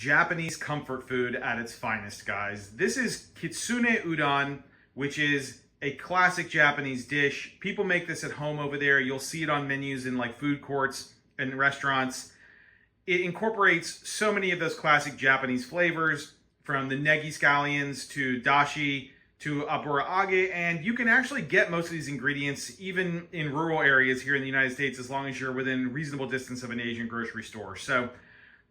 Japanese comfort food at its finest, guys. This is Kitsune Udon, which is a classic Japanese dish. People make this at home over there. You'll see it on menus in like food courts and restaurants. It incorporates so many of those classic Japanese flavors, from the negi scallions to dashi to Abura-Age, and you can actually get most of these ingredients even in rural areas here in the United States as long as you're within reasonable distance of an Asian grocery store. So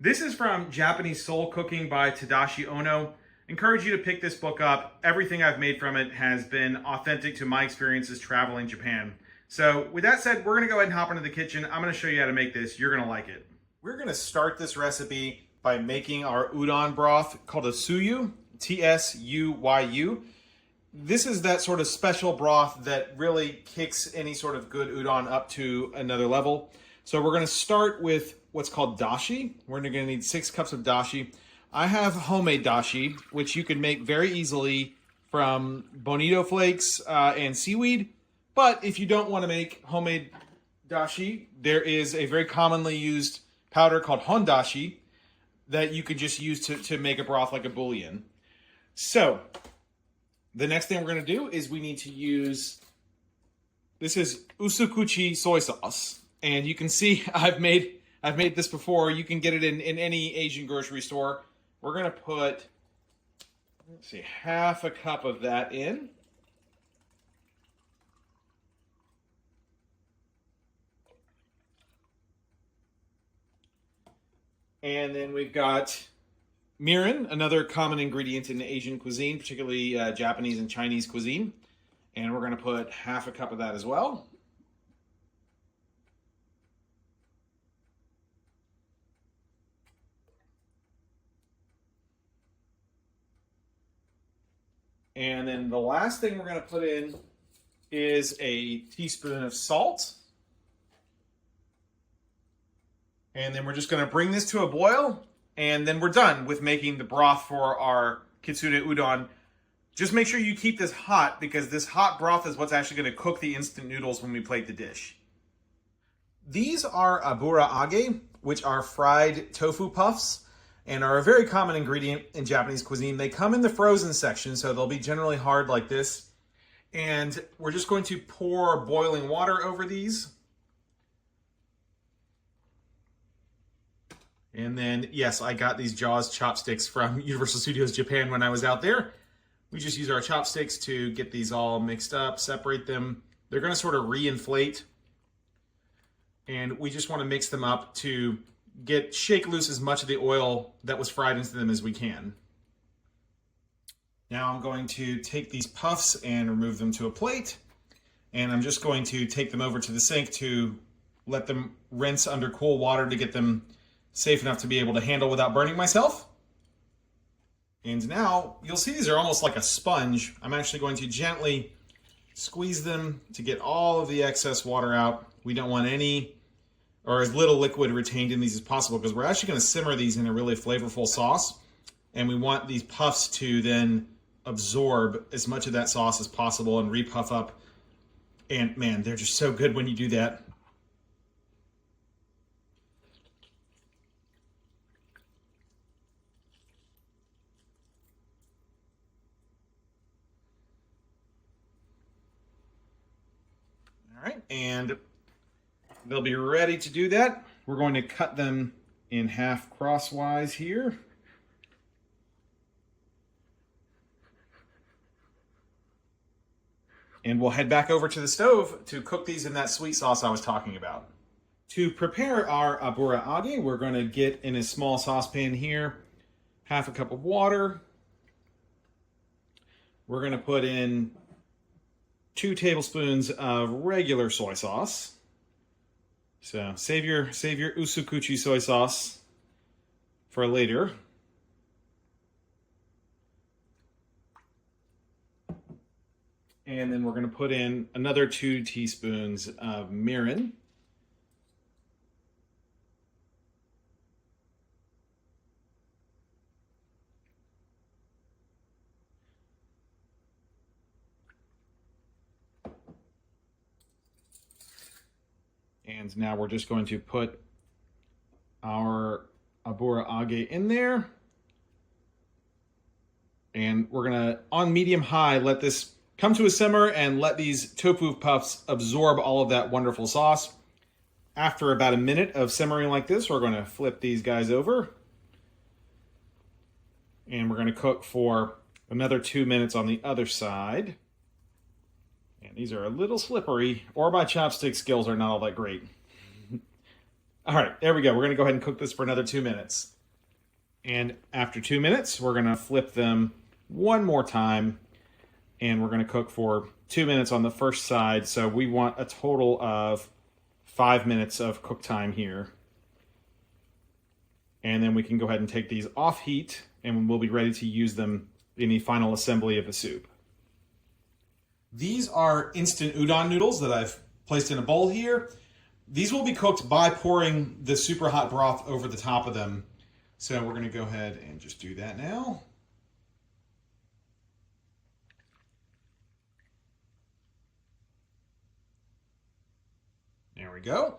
this is from Japanese Soul Cooking by Tadashi Ono. Encourage you to pick this book up. Everything I've made from it has been authentic to my experiences traveling Japan. So with that said, we're gonna go ahead and hop into the kitchen. I'm gonna show you how to make this. You're gonna like it. We're gonna start this recipe by making our udon broth called a Tsuyu, Tsuyu. This is that sort of special broth that really kicks any sort of good udon up to another level. So we're gonna start with what's called dashi. We're gonna need 6 cups of dashi. I have homemade dashi, which you can make very easily from bonito flakes and seaweed. But if you don't wanna make homemade dashi, there is a very commonly used powder called hondashi that you could just use to make a broth like a bouillon. So the next thing we're going to do is we need to use, this is usukuchi soy sauce. And you can see I've made this before. You can get it in any Asian grocery store. We're going to put, let's see, half a cup of that in. And then we've got mirin, another common ingredient in Asian cuisine, particularly Japanese and Chinese cuisine. And we're going to put half a cup of that as well. And then the last thing we're going to put in is a teaspoon of salt. And then we're just going to bring this to a boil, and then we're done with making the broth for our Kitsune Udon. Just make sure you keep this hot, because this hot broth is what's actually going to cook the instant noodles when we plate the dish. These are Abura-Age, which are fried tofu puffs, and are a very common ingredient in Japanese cuisine. They come in the frozen section, so they'll be generally hard like this. And we're just going to pour boiling water over these. And then, yes, I got these Jaws chopsticks from Universal Studios Japan when I was out there. We just use our chopsticks to get these all mixed up, separate them. They're going to sort of re-inflate. And we just want to mix them up to shake loose as much of the oil that was fried into them as we can. Now I'm going to take these puffs and remove them to a plate. And I'm just going to take them over to the sink to let them rinse under cool water to get them safe enough to be able to handle without burning myself. And now you'll see these are almost like a sponge. I'm actually going to gently squeeze them to get all of the excess water out. We don't want any or as little liquid retained in these as possible, because we're actually going to simmer these in a really flavorful sauce. And we want these puffs to then absorb as much of that sauce as possible and re-puff up. And man, they're just so good when you do that. All right, and they'll be ready to do that. We're going to cut them in half crosswise here. And we'll head back over to the stove to cook these in that sweet sauce I was talking about. To prepare our Abura-Age, we're going to get in a small saucepan here, half a cup of water. We're going to put in 2 tablespoons of regular soy sauce. So save your usukuchi soy sauce for later. And then we're going to put in another 2 teaspoons of mirin. And now we're just going to put our Abura-Age in there And we're gonna, on medium-high, let this come to a simmer and let these tofu puffs absorb all of that wonderful sauce. After about a minute of simmering like this, we're gonna flip these guys over. And we're gonna cook for another 2 minutes on the other side. And these are a little slippery, or my chopstick skills are not all that great. All right, there we go. We're gonna go ahead and cook this for another 2 minutes. And after 2 minutes, we're gonna flip them one more time, and we're gonna cook for 2 minutes on the first side. So we want a total of 5 minutes of cook time here. And then we can go ahead and take these off heat, and we'll be ready to use them in the final assembly of the soup. These are instant udon noodles that I've placed in a bowl here. These will be cooked by pouring the super hot broth over the top of them. So we're gonna go ahead and just do that now. There we go.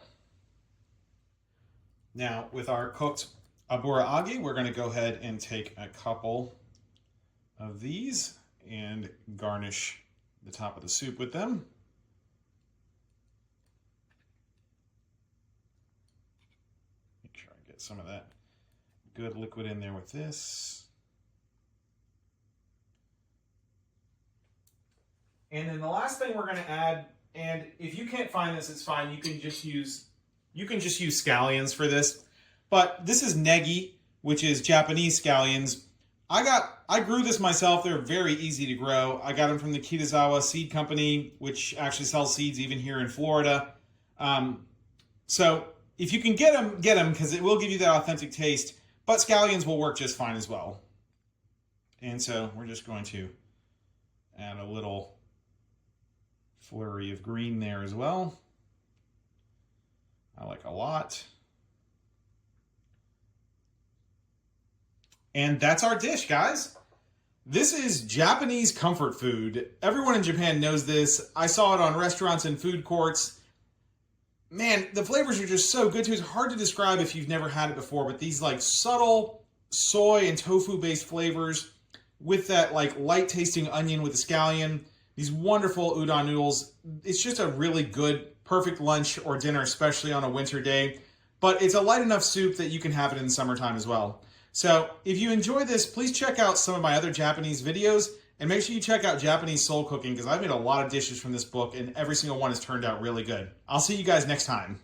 Now with our cooked Abura-Age, we're gonna go ahead and take a couple of these and garnish the top of the soup with them. Make sure I get some of that good liquid in there with this. And then the last thing we're going to add, and if you can't find this, it's fine. You can just use scallions for this. But this is negi, which is Japanese scallions. I grew this myself. They're very easy to grow. I got them from the Kitazawa Seed Company, which actually sells seeds even here in Florida. So if you can get them because it will give you that authentic taste. But scallions will work just fine as well. And so we're just going to add a little flurry of green there as well. I like a lot. And that's our dish, guys. This is Japanese comfort food. Everyone in Japan knows this. I saw it on restaurants and food courts. Man, the flavors are just so good too. It's hard to describe if you've never had it before, but these like subtle soy and tofu based flavors with that like light tasting onion with the scallion, these wonderful udon noodles. It's just a really good, perfect lunch or dinner, especially on a winter day. But it's a light enough soup that you can have it in the summertime as well. So if you enjoy this, please check out some of my other Japanese videos. And make sure you check out Japanese Soul Cooking because I've made a lot of dishes from this book and every single one has turned out really good. I'll see you guys next time.